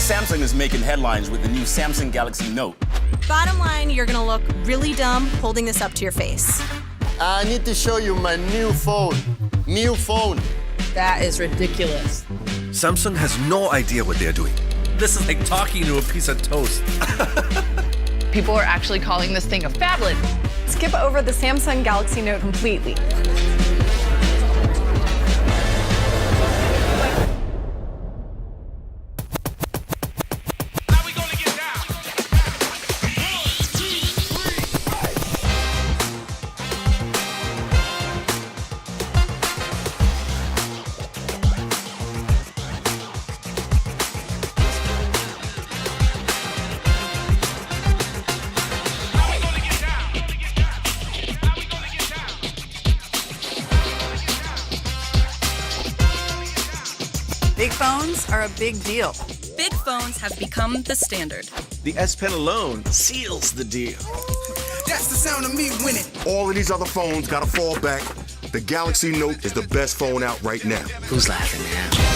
Samsung is making headlines with the new Samsung Galaxy Note. Bottom line, you're gonna look really dumb holding this up to your face. I need to show you my new phone. New phone. That is ridiculous. Samsung has no idea what they're doing. This is like talking to a piece of toast. People are actually calling this thing a phablet. Skip over the Samsung Galaxy Note completely. Big phones are a big deal. Big phones have become the standard. The S Pen alone seals the deal. That's the sound of me winning. All of these other phones gotta fall back. The Galaxy Note is the best phone out right now. Who's laughing now?